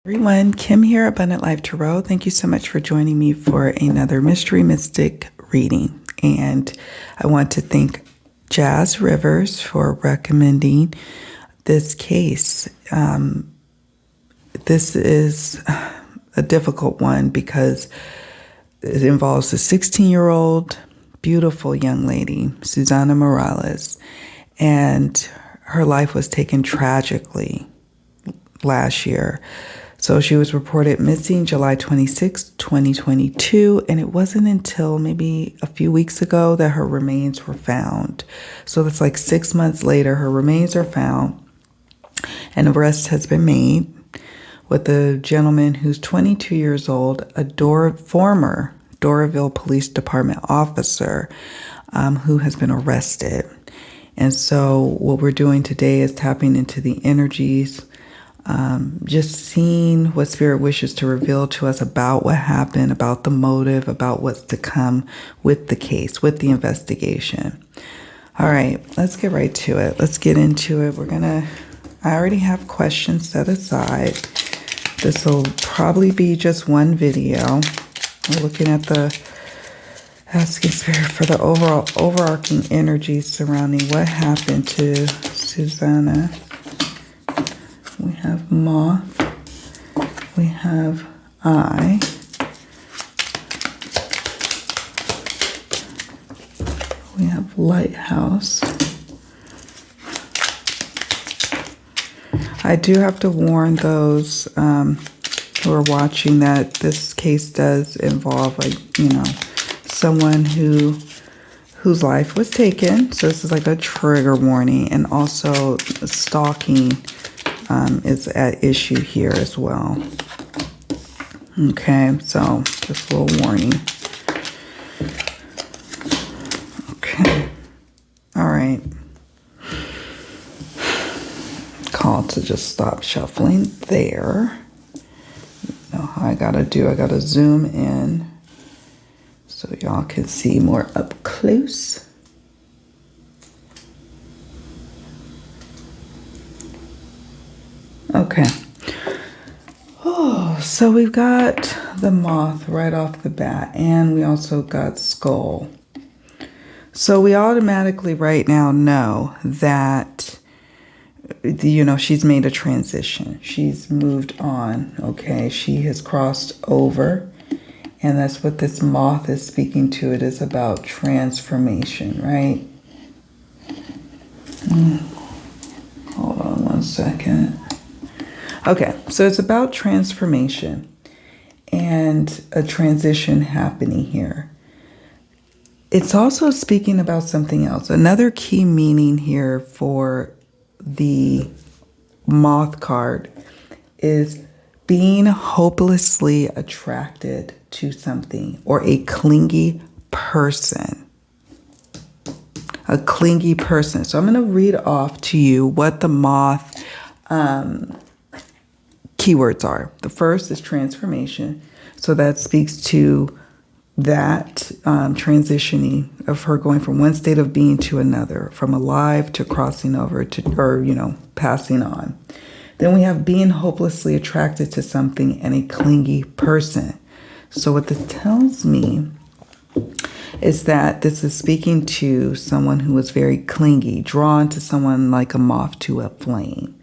Everyone, Kim here, Abundant Life Tarot. Thank you so much for joining me for another Mystery Mystic reading. And I want to thank Jazz Rivers for recommending this case. This is a difficult one because it involves a 16-year-old, beautiful young lady, Susana Morales, and her life was taken tragically last year. So she was reported missing July 26, 2022, and it wasn't until maybe a few weeks ago that her remains were found. So it's like 6 months later, her remains are found, and arrest has been made with a gentleman who's 22 years old, a former Doraville Police Department officer who has been arrested. And so what we're doing today is tapping into the energies, just seeing what Spirit wishes to reveal to us about what happened, about the motive, about what's to come with the case, with the investigation. All right, let's get right to it. Let's get into it. I already have questions set aside. This will probably be just one video. We're looking at asking Spirit for the overarching energies surrounding what happened to Susana. We have Moth, we have Eye, we have Lighthouse. I do have to warn those who are watching that this case does involve, someone whose life was taken. So this is like a trigger warning, and also stalking is at issue here as well. Okay, so just a little warning. Okay, all right. Call to just stop shuffling there. You know how I gotta zoom in so y'all can see more up close. Okay. Oh, so we've got the Moth right off the bat, and we also got Skull. So we automatically right now know that, she's made a transition. She's moved on, okay? She has crossed over, and that's what this Moth is speaking to. It is about transformation, right? Hold on one second. Okay, so it's about transformation and a transition happening here. It's also speaking about something else. Another key meaning here for the Moth card is being hopelessly attracted to something or a clingy person. A clingy person. So I'm going to read off to you what the Moth keywords are. The first is transformation. So that speaks to that transitioning of her going from one state of being to another, from alive to crossing over to, or, passing on. Then we have being hopelessly attracted to something and a clingy person. So what this tells me is that this is speaking to someone who is very clingy, drawn to someone like a moth to a flame,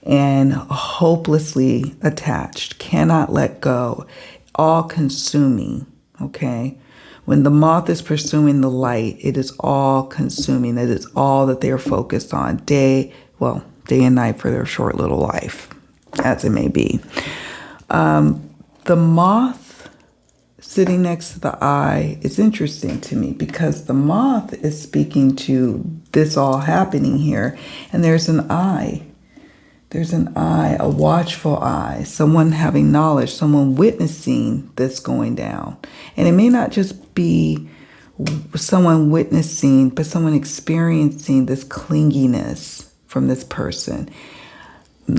and hopelessly attached, cannot let go, all-consuming, okay? When the moth is pursuing the light, it is all-consuming. It is all that they are focused on, day and night for their short little life, as it may be. The moth sitting next to the eye is interesting to me because the moth is speaking to this all happening here, and there's an eye There's an eye, a watchful eye, someone having knowledge, someone witnessing this going down. And it may not just be someone witnessing, but someone experiencing this clinginess from this person.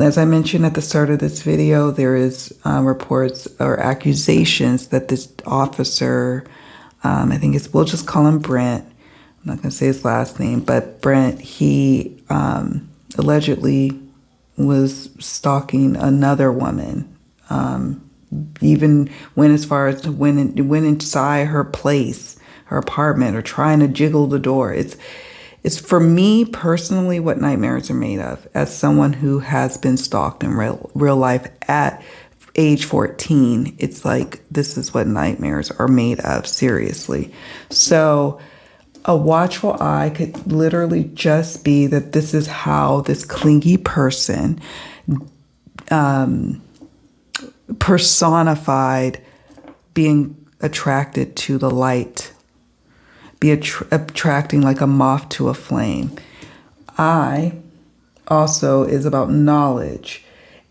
As I mentioned at the start of this video, there is reports or accusations that this officer, I think we'll just call him Brent. I'm not going to say his last name, but Brent, he allegedly was stalking another woman. Even went as far as went inside her place, her apartment, or trying to jiggle the door. It's for me personally what nightmares are made of. As someone who has been stalked in real life at age 14, it's like this is what nightmares are made of, seriously. So a watchful eye could literally just be that this is how this clingy person personified being attracted to the light, be attracting like a moth to a flame. I also is about knowledge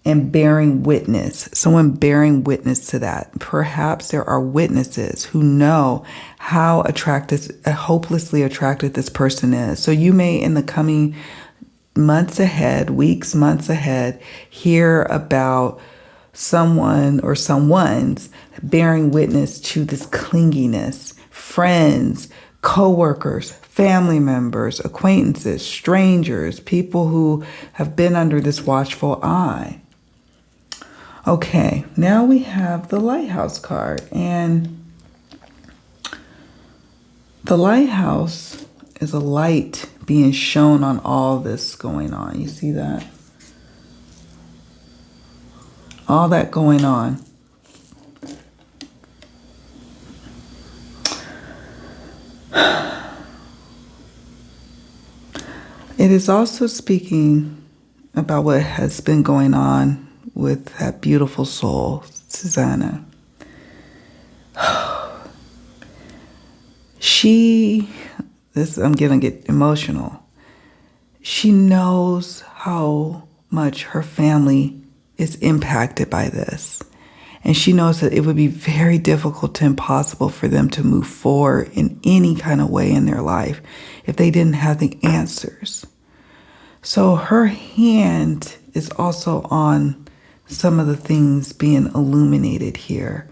and bearing witness, someone bearing witness to that. Perhaps there are witnesses who know how hopelessly attracted this person is. So you may, in the coming months ahead, weeks, months ahead, hear about someone or someone's bearing witness to this clinginess. Friends, co-workers, family members, acquaintances, strangers, people who have been under this watchful eye. Okay, now we have the lighthouse card, and the lighthouse is a light being shown on all this going on. You see that? All that going on. It is also speaking about what has been going on with that beautiful soul, Susana. I'm going to get emotional. She knows how much her family is impacted by this. And she knows that it would be very difficult to impossible for them to move forward in any kind of way in their life if they didn't have the answers. So her hand is also on some of the things being illuminated here.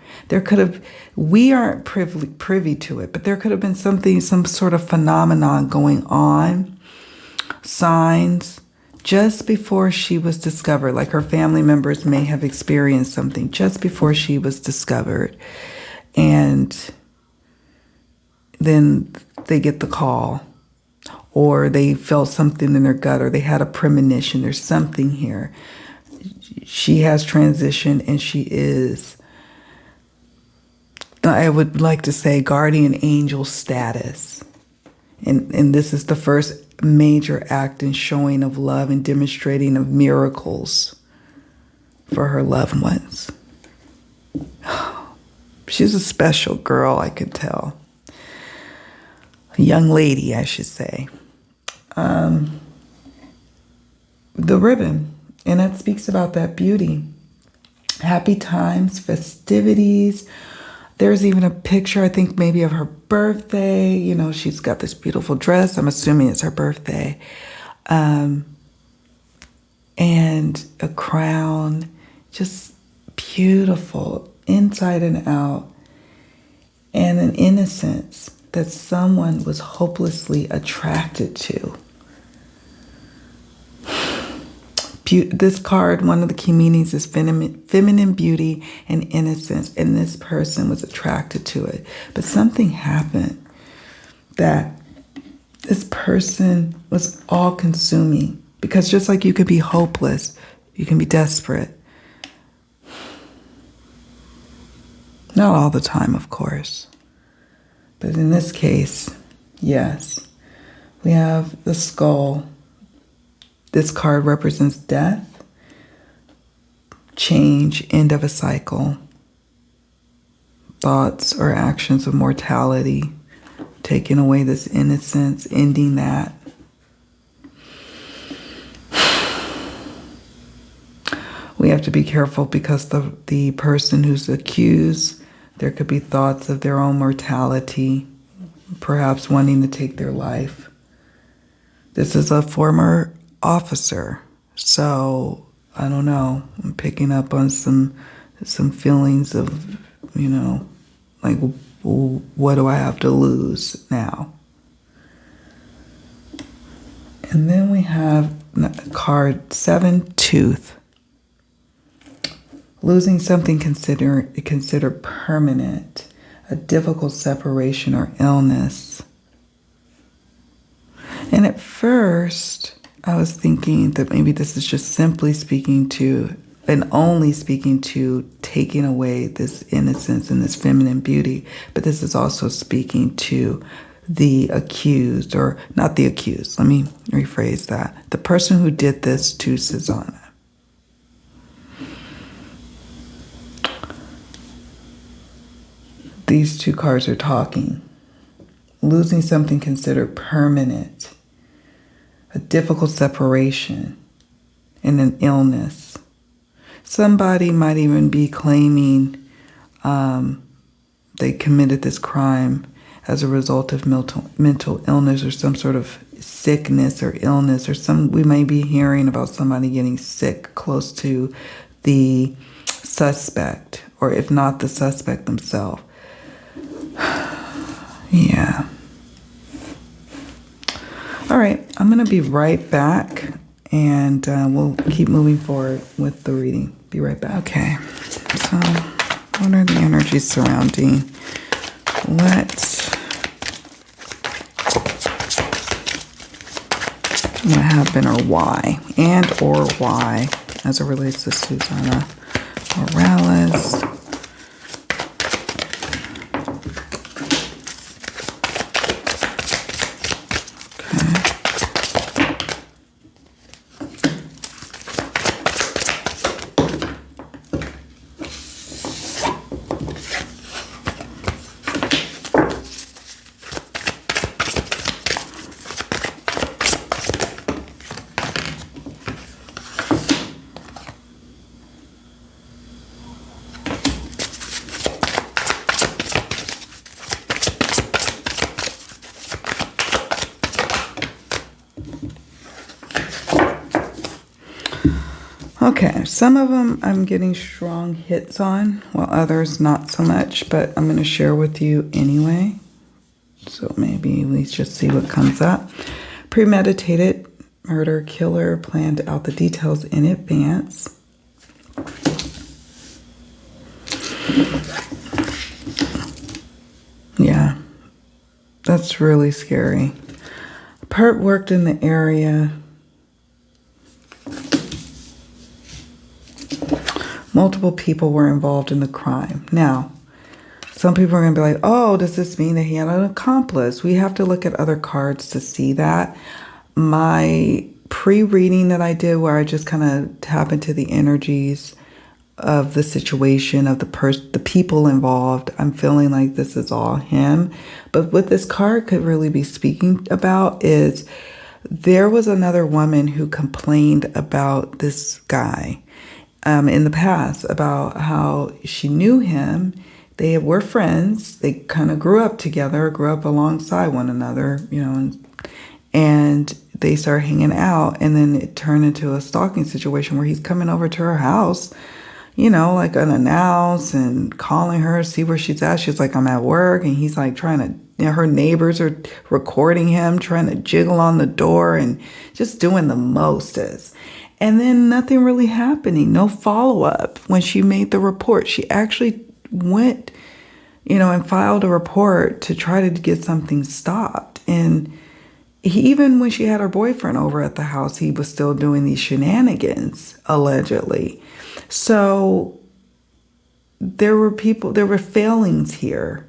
We aren't privy to it, but there could have been some sort of phenomenon going on, signs, just before she was discovered. Like her family members may have experienced something just before she was discovered. And then they get the call, or they felt something in their gut, or they had a premonition. There's something here. She has transitioned, and she is, I would like to say, guardian angel status. And this is the first major act in showing of love and demonstrating of miracles for her loved ones. She's a special girl, I could tell. A young lady, I should say. The ribbon, and that speaks about that beauty. Happy times, festivities. There's even a picture, I think maybe of her birthday. You know, she's got this beautiful dress. I'm assuming it's her birthday. And a crown, just beautiful inside and out. And an innocence that someone was hopelessly attracted to. This card, one of the key meanings is feminine beauty and innocence, and this person was attracted to it. But something happened that this person was all-consuming, because just like you could be hopeless, you can be desperate. Not all the time, of course. But in this case, yes. We have the skull. This card represents death, change, end of a cycle, thoughts or actions of mortality, taking away this innocence, ending that. have to be careful because the person who's accused, there could be thoughts of their own mortality, perhaps wanting to take their life. This is a former officer, so I don't know. I'm picking up on some feelings of, like, what do I have to lose now? And then we have card 7, Tooth. Losing something considered permanent, a difficult separation or illness. And at first, I was thinking that maybe this is just simply speaking to, and only speaking to, taking away this innocence and this feminine beauty. But this is also speaking to the accused, or not the accused. Let me rephrase that. The person who did this to Susana. These two cards are talking. Losing something considered permanent, a difficult separation, and an illness. Somebody might even be claiming they committed this crime as a result of mental illness or some sort of sickness or illness, or we may be hearing about somebody getting sick close to the suspect, or if not the suspect themselves. Yeah. All right, I'm going to be right back, and we'll keep moving forward with the reading. Be right back. Okay, so what are the energies surrounding what happened, or why, or why, as it relates to Susana Morales? Okay, some of them I'm getting strong hits on, while others not so much, but I'm going to share with you anyway. So maybe let's just see what comes up. Premeditated murder, killer planned out the details in advance. Yeah, that's really scary. Perp worked in the area. Multiple people were involved in the crime. Now, some people are going to be like, oh, does this mean that he had an accomplice? We have to look at other cards to see that. My pre-reading that I did, where I just kind of tap into the energies of the situation, of the people involved, I'm feeling like this is all him. But what this card could really be speaking about is there was another woman who complained about this guy in the past, about how she knew him. They were friends. They kind of grew up together, grew up alongside one another, and they started hanging out. And then it turned into a stalking situation where he's coming over to her house, like unannounced, and calling her, see where she's at. She's like, I'm at work. And he's like trying to, her neighbors are recording him, trying to jiggle on the door and just doing the mostest. And then nothing really happening, no follow-up. When she made the report, she actually went, and filed a report to try to get something stopped. And even when she had her boyfriend over at the house, he was still doing these shenanigans, allegedly. So there were failings here.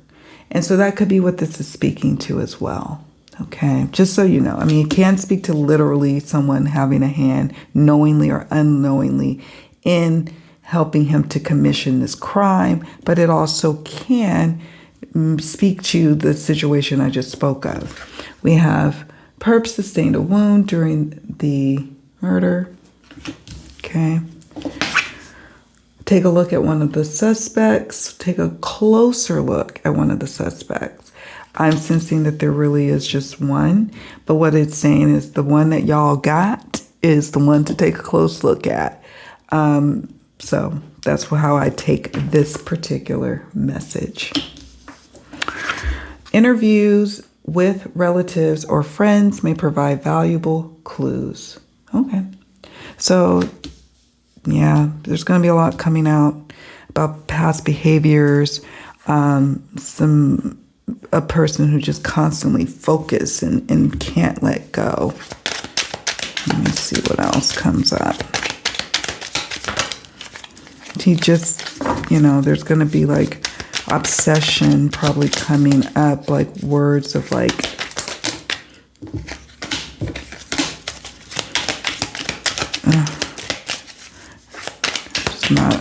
And so that could be what this is speaking to as well. Okay, just so you know. I mean, it can speak to literally someone having a hand, knowingly or unknowingly, in helping him to commission this crime, but it also can speak to the situation I just spoke of. We have perp sustained a wound during the murder. Okay. take a look at one of the suspects. Take a closer look at one of the suspects. I'm sensing that there really is just one, but what it's saying is the one that y'all got is the one to take a close look at. So that's how I take this particular message. Interviews with relatives or friends may provide valuable clues. Okay. So, yeah, there's going to be a lot coming out about past behaviors, a person who just constantly focuses and can't let go. Let me see what else comes up. He just, there's going to be like obsession probably coming up, like words of like, just not.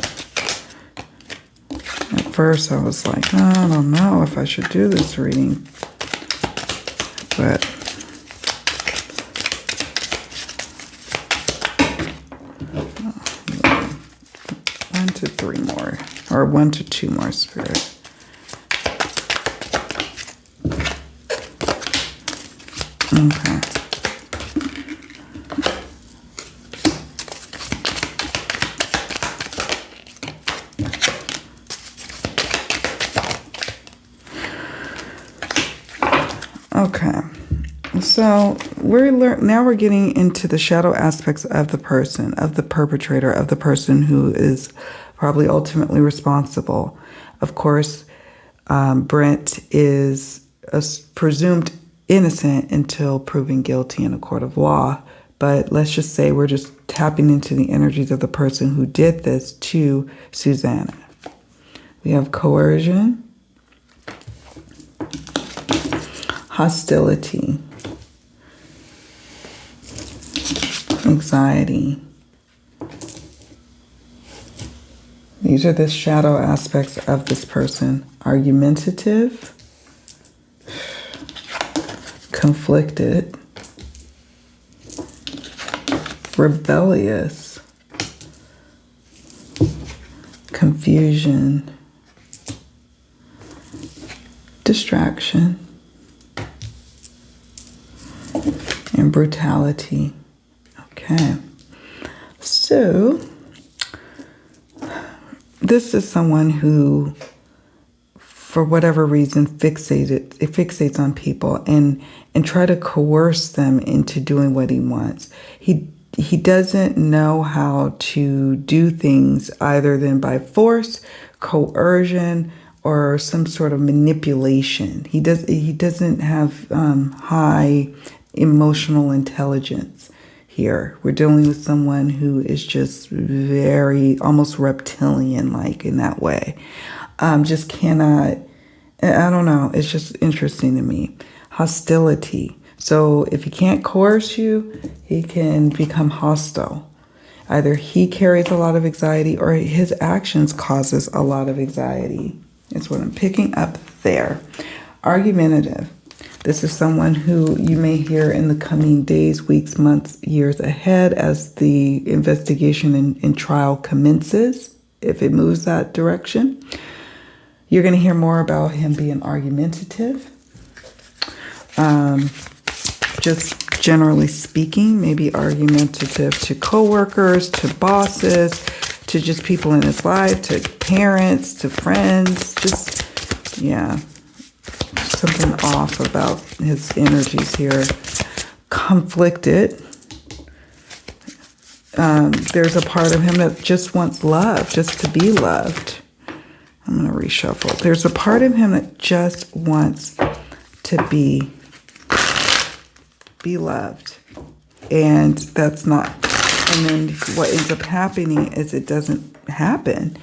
At first I was like, oh, I don't know if I should do this reading, but 1 to 3 more, or 1 to 2 more, Spirit. Okay. Okay. So now we're getting into the shadow aspects of the person, of the perpetrator, of the person who is probably ultimately responsible. Of course, Brent is presumed innocent until proven guilty in a court of law. But let's just say we're just tapping into the energies of the person who did this to Susana. We have coercion, hostility, anxiety. These are the shadow aspects of this person. Argumentative, conflicted, rebellious, confusion, distraction, and brutality. Okay, so this is someone who, for whatever reason, fixates on people and try to coerce them into doing what he wants. He doesn't know how to do things either than by force, coercion, or some sort of manipulation. He doesn't have high emotional intelligence here. We're dealing with someone who is just very almost reptilian-like in that way. Just cannot, I don't know, it's just interesting to me. Hostility. So if he can't coerce you, he can become hostile. Either he carries a lot of anxiety or his actions causes a lot of anxiety. That's what I'm picking up there. Argumentative. This is someone who you may hear in the coming days, weeks, months, years ahead as the investigation and trial commences, if it moves that direction. You're going to hear more about him being argumentative. Just generally speaking, maybe argumentative to coworkers, to bosses, to just people in his life, to parents, to friends. Just, yeah, something off about his energies here. Conflicted. There's a part of him that just wants love, just to be loved. I'm going to reshuffle. There's a part of him that just wants to be loved. And that's not, and then what ends up happening is it doesn't happen.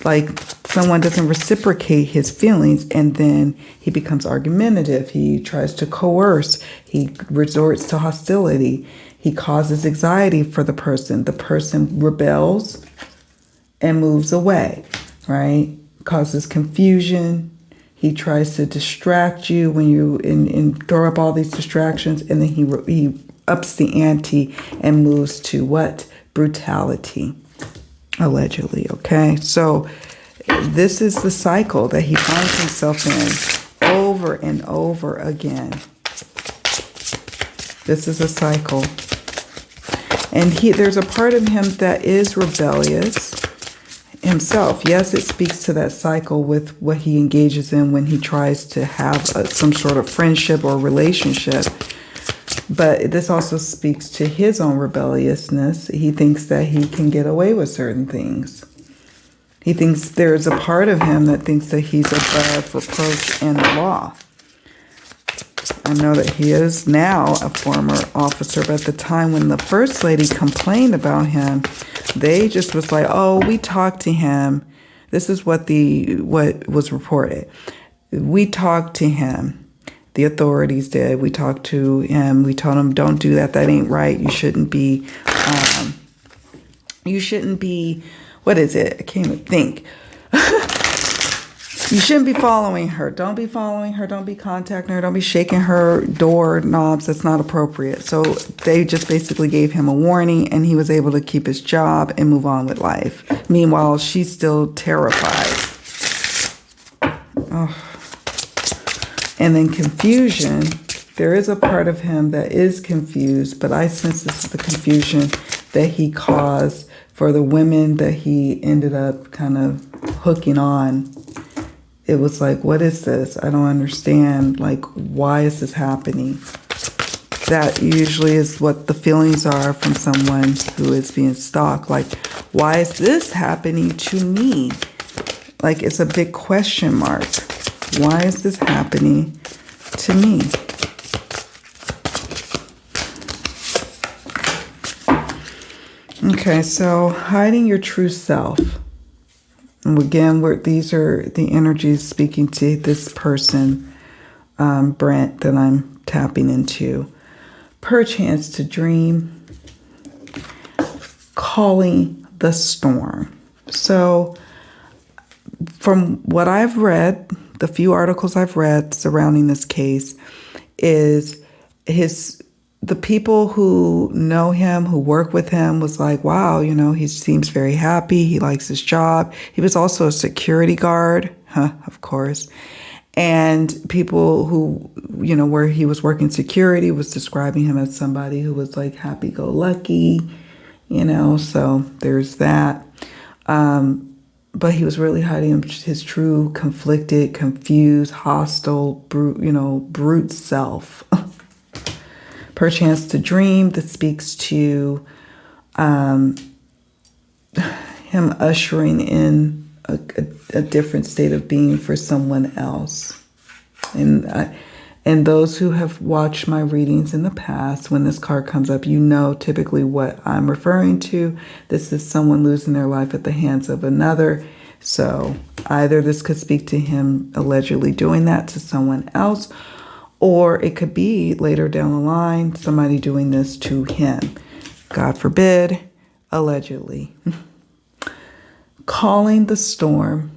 Like someone doesn't reciprocate his feelings, and then he becomes argumentative. He tries to coerce. He resorts to hostility. He causes anxiety for the person. The person rebels and moves away, right? Causes confusion. He tries to distract you when you and throw up all these distractions, and then he ups the ante and moves to what? Brutality. Allegedly, okay? So this is the cycle that he finds himself in over and over again. This is a cycle. And there's a part of him that is rebellious himself. Yes, it speaks to that cycle with what he engages in when he tries to have some sort of friendship or relationship. But this also speaks to his own rebelliousness. He thinks that he can get away with certain things. He thinks there's a part of him that thinks that he's above reproach and the law. I know that he is now a former officer, but at the time when the first lady complained about him, they just was like, oh, we talked to him. This is what was reported. We talked to him. The authorities did. We talked to him. We told him, don't do that. That ain't right. You shouldn't be, what is it? I can't even think. You shouldn't be following her. Don't be following her. Don't be contacting her. Don't be shaking her door knobs. That's not appropriate. So they just basically gave him a warning, and he was able to keep his job and move on with life. Meanwhile, she's still terrified. Oh. And then confusion. There is a part of him that is confused, but I sense this is the confusion that he caused for the women that he ended up kind of hooking on. It was like, what is this? I don't understand. Like, why is this happening? That usually is what the feelings are from someone who is being stalked. Like, why is this happening to me? Like, it's a big question mark. Why is this happening to me? Okay, so hiding your true self. And again, these are the energies speaking to this person, Brent, that I'm tapping into. Perchance to dream, calling the storm. So from what I've read, the few articles I've read surrounding this case, is the people who know him, who work with him, was like, wow, he seems very happy. He likes his job. He was also a security guard, of course. And people who, where he was working security was describing him as somebody who was like happy-go-lucky, so there's that. But he was really hiding his true, conflicted, confused, hostile, brute self. Perchance to dream, that speaks to him ushering in a different state of being for someone else. And those who have watched my readings in the past, when this card comes up, typically what I'm referring to. This is someone losing their life at the hands of another. So either this could speak to him allegedly doing that to someone else, or it could be later down the line, somebody doing this to him. God forbid, allegedly. Calling the storm.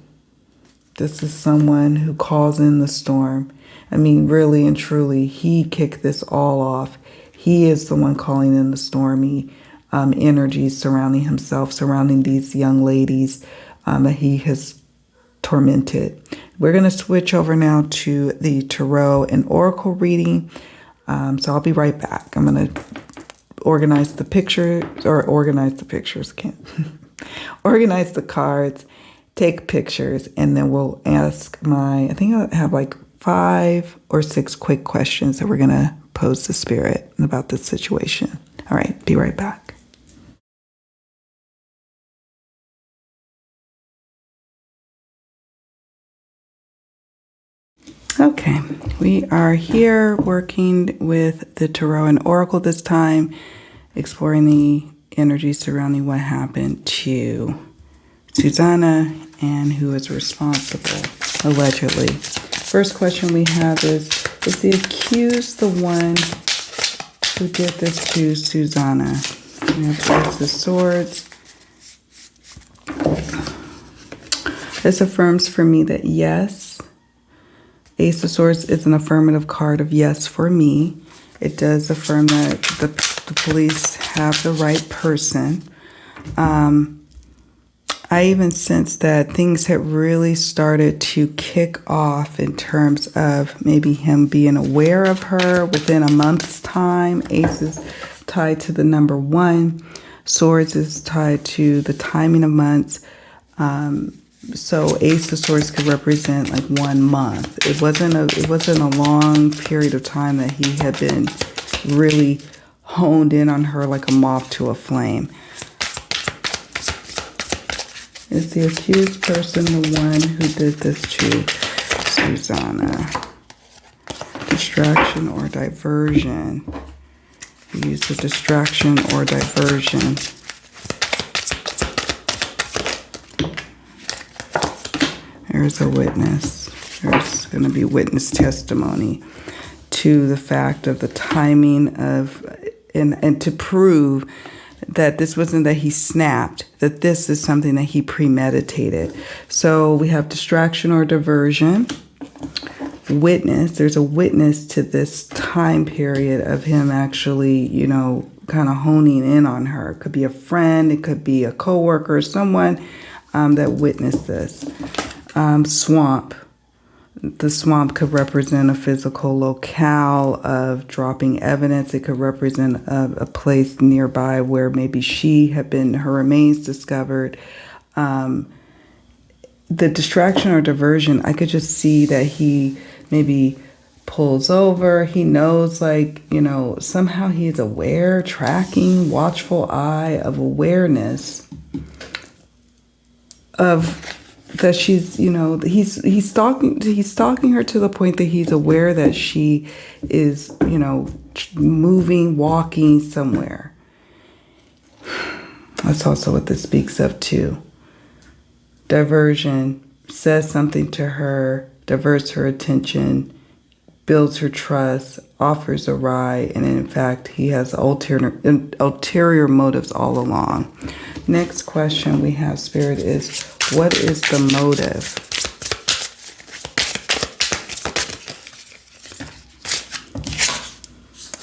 This is someone who calls in the storm. I mean, really and truly, he kicked this all off. He is the one calling in the stormy energies surrounding himself, surrounding these young ladies that he has tormented. We're going to switch over now to the Tarot and Oracle reading. So I'll be right back. I'm going to organize the pictures, organize the cards, take pictures, and then we'll ask I think I have like 5 or 6 quick questions that we're going to pose to Spirit about this situation. All right, be right back. Okay, we are here working with the Tarot and Oracle this time, exploring the energy surrounding what happened to Susana and who is responsible, allegedly. First question we have is the accused the one who did this to Susana? We have Ace of Swords. This affirms for me that yes. Ace of Swords is an affirmative card of yes for me. It does affirm that the police have the right person. I even sensed that things had really started to kick off in terms of maybe him being aware of her within a month's time. Ace is tied to the number 1. Swords is tied to the timing of months. So Ace of Swords could represent like 1 month. It wasn't a long period of time that he had been really honed in on her like a moth to a flame. Is the accused person the one who did this to Susana? Distraction or diversion? Use the distraction or diversion. There's a witness. There's going to be witness testimony to the fact of the timing of, and to prove that this wasn't that he snapped, that this is something that he premeditated. So we have distraction or diversion. Witness. There's a witness to this time period of him actually, kind of honing in on her. It could be a friend. It could be a coworker, someone that witnessed this. Swamp. The swamp could represent a physical locale of dropping evidence. It could represent a place nearby where maybe her remains discovered. The distraction or diversion, I could just see that he maybe pulls over. He knows, somehow he's aware, tracking, watchful eye of awareness of that she's, he's stalking her to the point that he's aware that she is, moving, walking somewhere. That's also what this speaks of too. Diversion, says something to her, diverts her attention, builds her trust, offers a ride, and in fact, he has ulterior motives all along. Next question we have, Spirit, is what is the motive?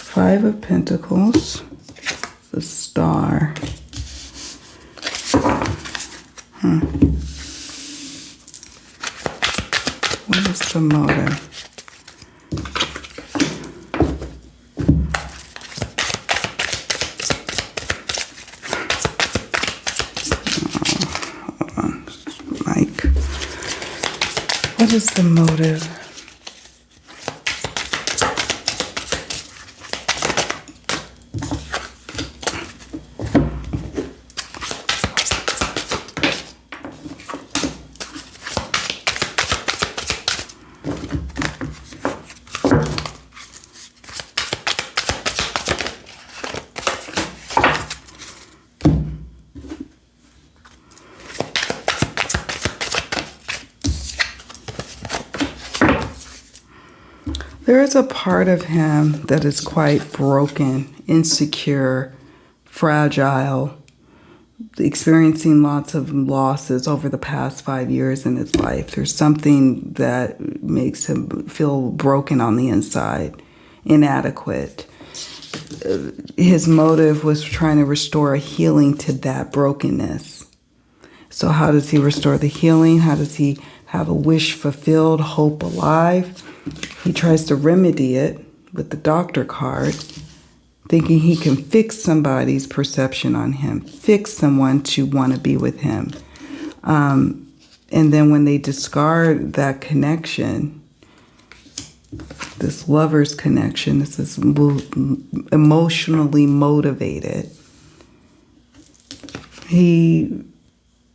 Five of Pentacles, the Star. What is the motive? What is the motive? There is a part of him that is quite broken, insecure, fragile, experiencing lots of losses over the past 5 years in his life. There's something that makes him feel broken on the inside, inadequate. His motive was trying to restore a healing to that brokenness. So how does he restore the healing? How does he have a wish fulfilled, hope alive? He tries to remedy it with the Doctor card, thinking he can fix somebody's perception on him, fix someone to want to be with him. And then when they discard that connection, this lover's connection, this is emotionally motivated, he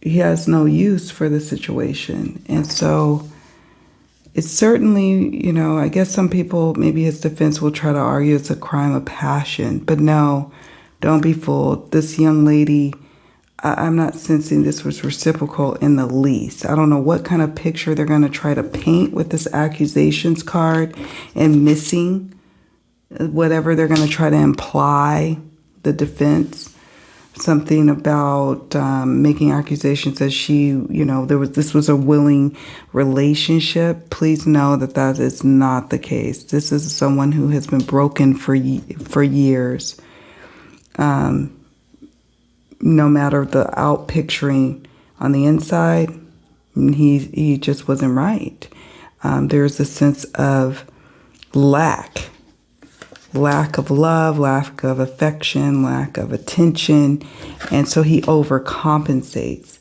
has no use for the situation. And so it's certainly, I guess some people, maybe his defense will try to argue it's a crime of passion. But no, don't be fooled. This young lady, I'm not sensing this was reciprocal in the least. I don't know what kind of picture they're going to try to paint with this accusations card and missing whatever they're going to try to imply, the defense. Something about making accusations that this was a willing relationship. Please know that is not the case. This is someone who has been broken for years. No matter the out picturing on the inside, he just wasn't right. There's a sense of lack of love, lack of affection, lack of attention, and so he overcompensates.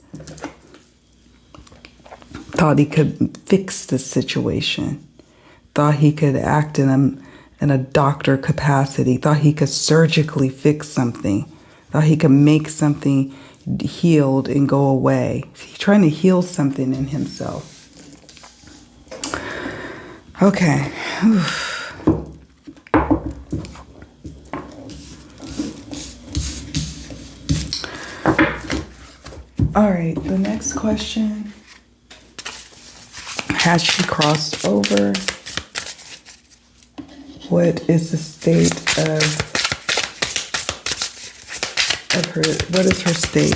Thought he could fix the situation, thought he could act in a doctor capacity, thought he could surgically fix something, thought he could make something healed and go away. He's trying to heal something in himself. Okay. Oof. All right, the next question. Has she crossed over? What is the state of her, what is her state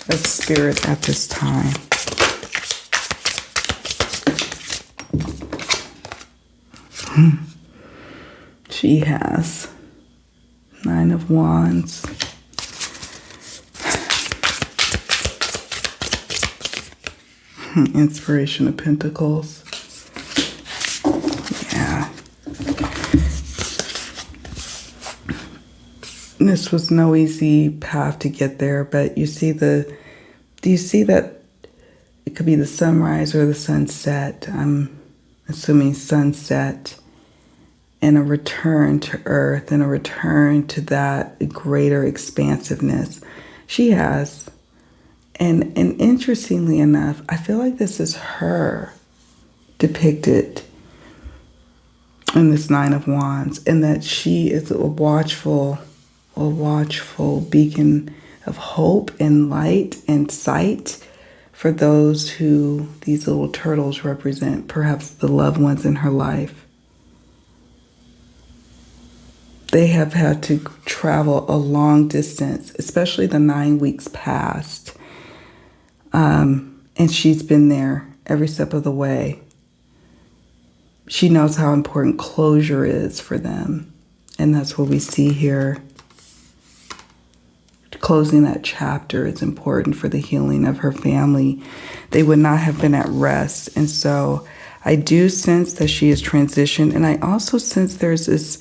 of spirit at this time? She has 9 of Wands. Inspiration of Pentacles. Yeah. This was no easy path to get there, but do you see that it could be the sunrise or the sunset? I'm assuming sunset, and a return to earth and a return to that greater expansiveness she has. And interestingly enough, I feel like this is her depicted in this 9 of Wands, and that she is a watchful beacon of hope and light and sight for those who these little turtles represent, perhaps the loved ones in her life. They have had to travel a long distance, especially the 9 weeks past. And she's been there every step of the way. She knows how important closure is for them. And that's what we see here. Closing that chapter is important for the healing of her family. They would not have been at rest. And so I do sense that she has transitioned. And I also sense there's this,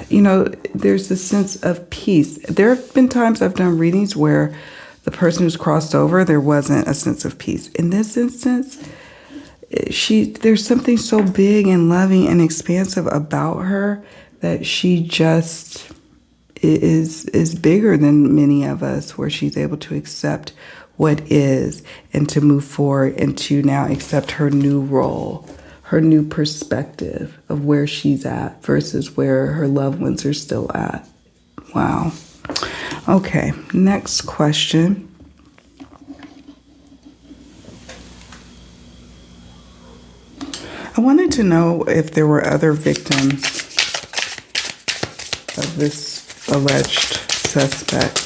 there's this sense of peace. There have been times I've done readings where the person who's crossed over, there wasn't a sense of peace. In this instance, there's something so big and loving and expansive about her that she just is bigger than many of us, where she's able to accept what is and to move forward and to now accept her new role, her new perspective of where she's at versus where her loved ones are still at. Wow. Okay, next question. I wanted to know if there were other victims of this alleged suspect.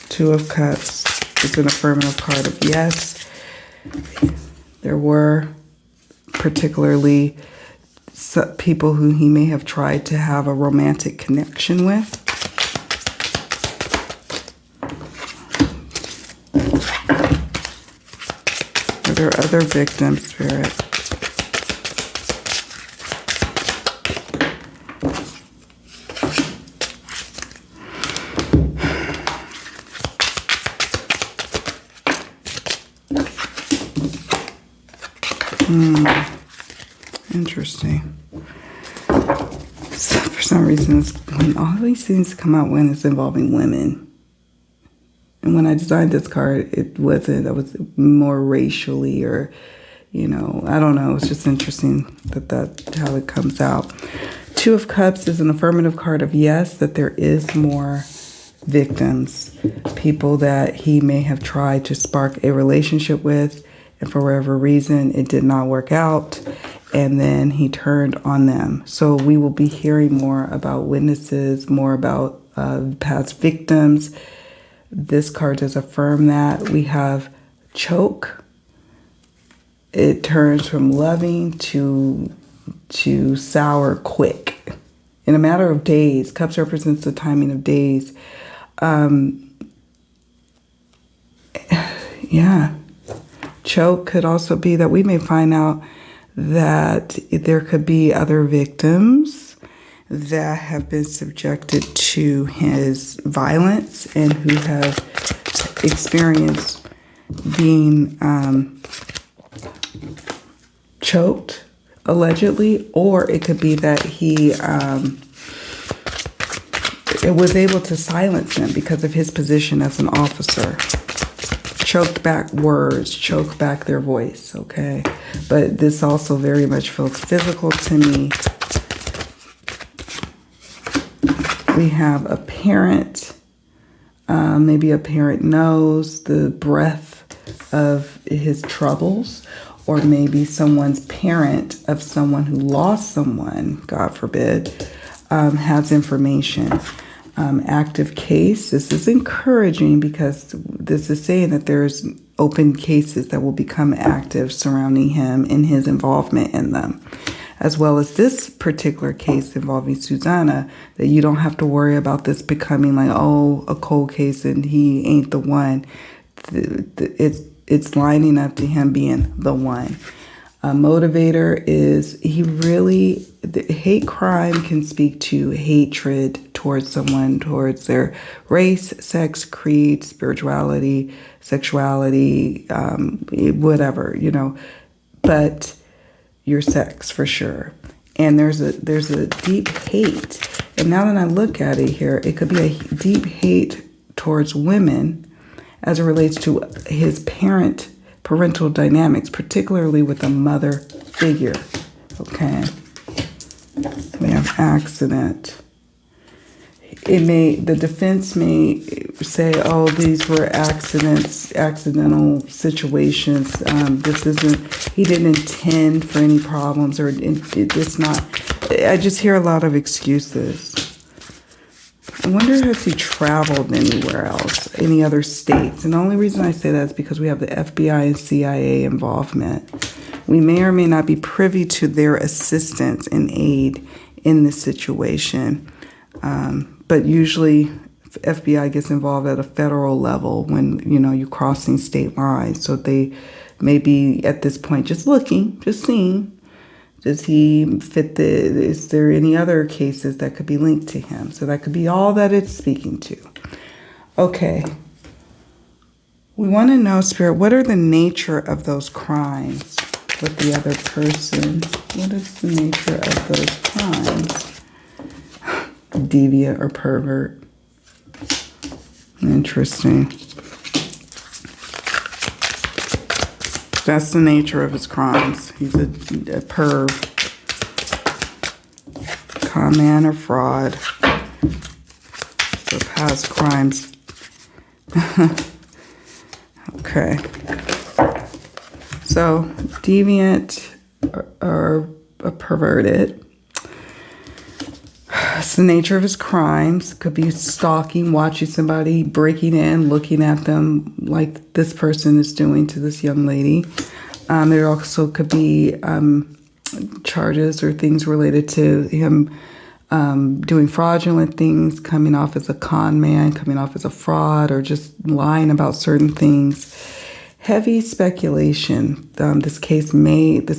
2 of Cups is an affirmative card of yes. There were particularly people who he may have tried to have a romantic connection with. Are there other victims, Spirit? Interesting. So for some reason, when all these things come out when it's involving women. And when I designed this card, it was more racially or, I don't know. It's just interesting that's how it comes out. 2 of Cups is an affirmative card of yes, that there is more victims, people that he may have tried to spark a relationship with, and for whatever reason, it did not work out, and then he turned on them. So we will be hearing more about witnesses, more about past victims. This card does affirm that. We have choke. It turns from loving to sour quick. In a matter of days. Cups represents the timing of days. Yeah. Choke could also be that we may find out that there could be other victims that have been subjected to his violence and who have experienced being choked, allegedly, or it could be that he it was able to silence them because of his position as an officer. Choked back words, choked back their voice, okay? But this also very much feels physical to me. We have a parent, maybe a parent knows the breadth of his troubles, or maybe someone's parent of someone who lost someone, God forbid, has information. Active case. This is encouraging because this is saying that there's open cases that will become active surrounding him and his involvement in them. As well as this particular case involving Susana, that you don't have to worry about this becoming like, oh, a cold case and he ain't the one. It's lining up to him being the one. A motivator is hate crime can speak to hatred towards someone, towards their race, sex, creed, spirituality, sexuality, whatever, but your sex for sure. And there's a deep hate. And now that I look at it here, it could be a deep hate towards women as it relates to his parental dynamics, particularly with a mother figure. Okay. We have accident. The defense may say, oh, these were accidental situations. He didn't intend for any problems, or it's not. I just hear a lot of excuses. I wonder, has he traveled anywhere else, any other states? And the only reason I say that is because we have the FBI and CIA involvement. We may or may not be privy to their assistance and aid in this situation. But usually FBI gets involved at a federal level when, you're crossing state lines. So they may be at this point just looking, just seeing. Does he fit is there any other cases that could be linked to him? So that could be all that it's speaking to. Okay. We want to know, Spirit, what are the nature of those crimes with the other person? What is the nature of those crimes? Deviant or pervert. Interesting. That's the nature of his crimes. He's a perv. Con man or fraud. So past crimes. Okay. So deviant or perverted. It's the nature of his crimes. Could be stalking, watching somebody, breaking in, looking at them like this person is doing to this young lady. There also could be charges or things related to him doing fraudulent things, coming off as a con man, coming off as a fraud, or just lying about certain things. Heavy speculation. This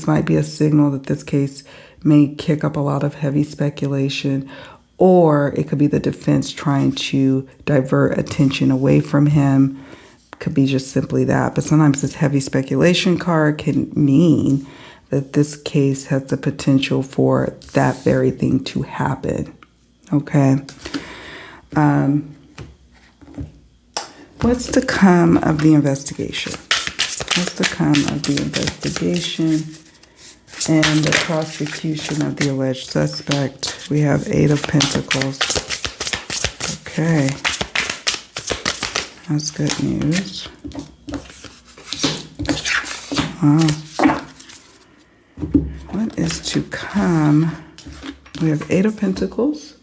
might be a signal that this case may kick up a lot of heavy speculation, or it could be the defense trying to divert attention away from him. Could be just simply that. But sometimes this heavy speculation card can mean that this case has the potential for that very thing to happen. Okay. What's to come of the investigation? What's to come of the investigation and the prosecution of the alleged suspect? We have 8 of Pentacles. Okay. That's good news. Wow. What is to come? We have 8 of Pentacles.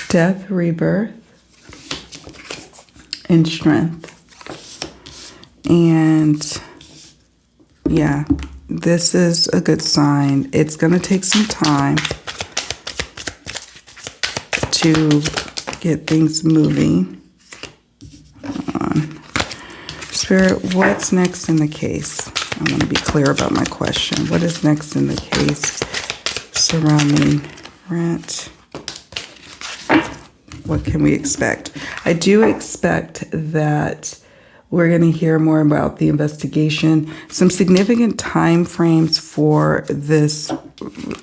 Death, rebirth, and strength. And yeah, this is a good sign. It's going to take some time. to get things moving. Hold on. Spirit, what's next in the case? I want to be clear about my question. What is next in the case surrounding rent? What can we expect? I do expect that we're going to hear more about the investigation, some significant time frames for this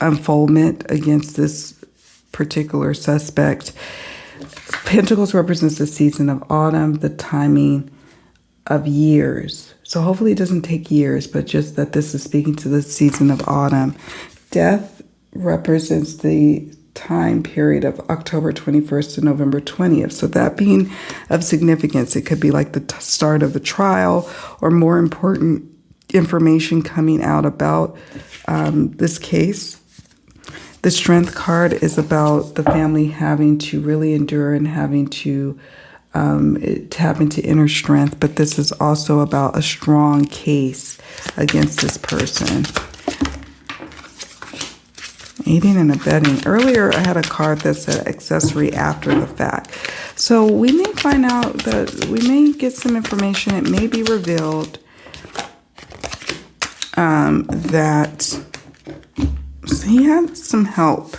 unfoldment against this particular suspect. Pentacles represents the season of autumn, the timing of years. So hopefully it doesn't take years, but just that this is speaking to the season of autumn. Death represents the time period of October 21st to November 20th. So that being of significance, it could be like the start of the trial or more important information coming out about this case. The Strength card is about the family having to really endure and having to tap into inner strength, but this is also about a strong case against this person. Aiding and abetting. Earlier, I had a card that said accessory after the fact. So we may find out that we may get some information. It may be revealed that he had some help.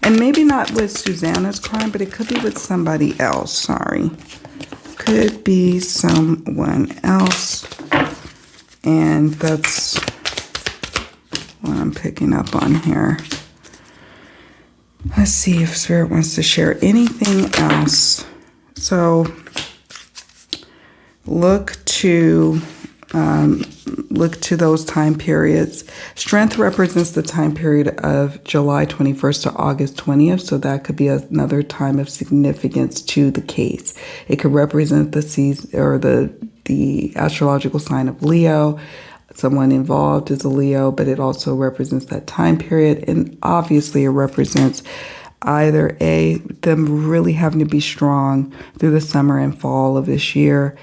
And maybe not with Susana's crime, but it could be with somebody else. Sorry. Could be someone else. And that's what I'm picking up on here. Let's see if Spirit wants to share anything else. So look to those time periods. Strength represents the time period of July 21st to August 20th. So that could be another time of significance to the case. It could represent the season or the astrological sign of Leo. Someone involved is a Leo, but it also represents that time period. And obviously it represents either them really having to be strong through the summer and fall of this year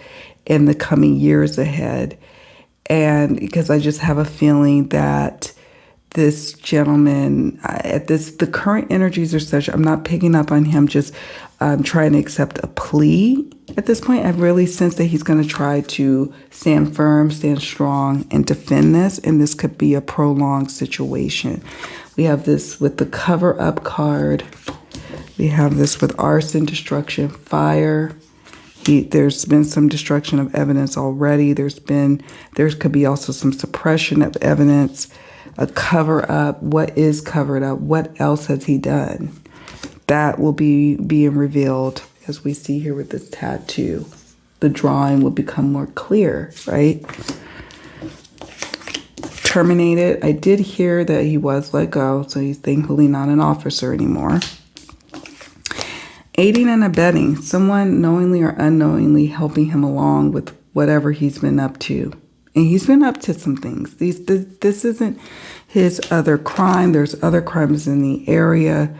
and the coming years ahead. And because I just have a feeling that this gentleman, the current energies are such, I'm not picking up on him just trying to accept a plea at this point. I really sense that he's going to try to stand firm, stand strong, and defend this. And this could be a prolonged situation. We have this with the cover-up card. We have this with arson, destruction, fire. There's been some destruction of evidence already. There could be also some suppression of evidence, a cover-up. What is covered up? What else has he done? That will be being revealed as we see here with this tattoo. The drawing will become more clear, right? Terminated. I did hear that he was let go, so he's thankfully not an officer anymore. Aiding and abetting. Someone knowingly or unknowingly helping him along with whatever he's been up to. And he's been up to some things. This isn't his other crime. There's other crimes in the area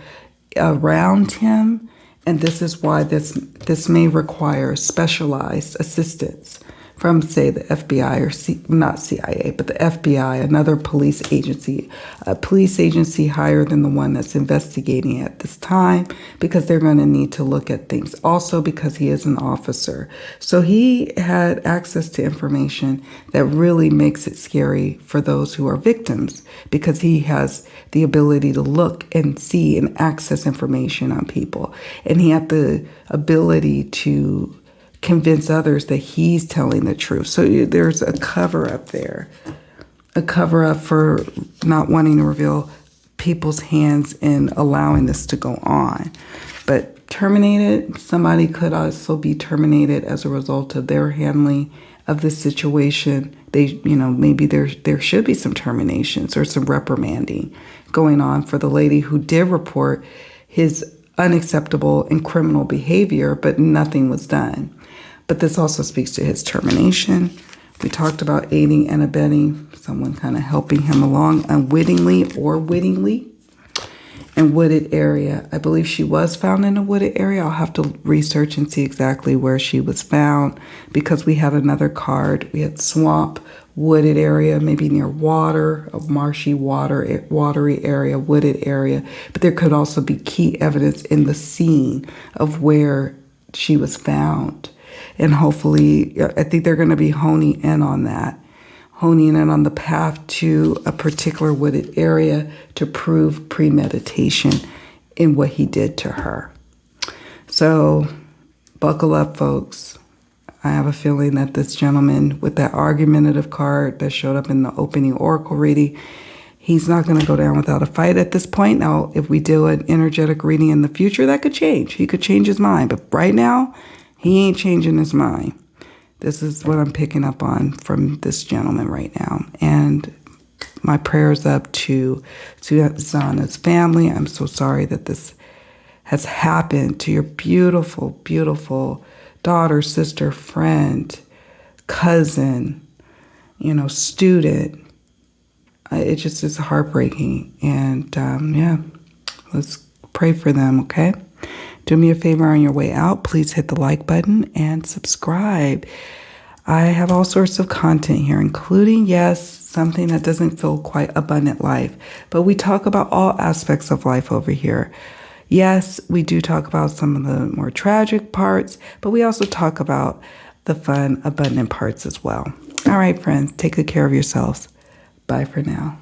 around him. And this is why this may require specialized assistance from, say, the FBI or not CIA, but the FBI, another police agency, a police agency higher than the one that's investigating at this time, because they're going to need to look at things. Also because he is an officer. So he had access to information that really makes it scary for those who are victims, because he has the ability to look and see and access information on people. And he had the ability to convince others that he's telling the truth. So there's a cover up there, a cover up for not wanting to reveal people's hands in allowing this to go on. But terminated, somebody could also be terminated as a result of their handling of the situation. Maybe there should be some terminations or some reprimanding going on for the lady who did report his unacceptable and criminal behavior, but nothing was done. But this also speaks to his termination. We talked about aiding and abetting, someone kind of helping him along unwittingly or wittingly. and wooded area. I believe she was found in a wooded area. I'll have to research and see exactly where she was found, because we had another card. We had swamp, wooded area, maybe near water, a marshy watery area, wooded area. But there could also be key evidence in the scene of where she was found. And hopefully, I think they're going to be honing in on that. Honing in on the path to a particular wooded area to prove premeditation in what he did to her. So buckle up, folks. I have a feeling that this gentleman with that argumentative card that showed up in the opening oracle reading, he's not going to go down without a fight at this point. Now, if we do an energetic reading in the future, that could change. He could change his mind. But right now, he ain't changing his mind. This is what I'm picking up on from this gentleman right now. And my prayers up to Susana's family. I'm so sorry that this has happened to your beautiful, beautiful daughter, sister, friend, cousin, student. It just is heartbreaking. And yeah, let's pray for them, okay? Do me a favor on your way out. Please hit the like button and subscribe. I have all sorts of content here, including, yes, something that doesn't feel quite abundant life. But we talk about all aspects of life over here. Yes, we do talk about some of the more tragic parts, but we also talk about the fun, abundant parts as well. All right, friends, take good care of yourselves. Bye for now.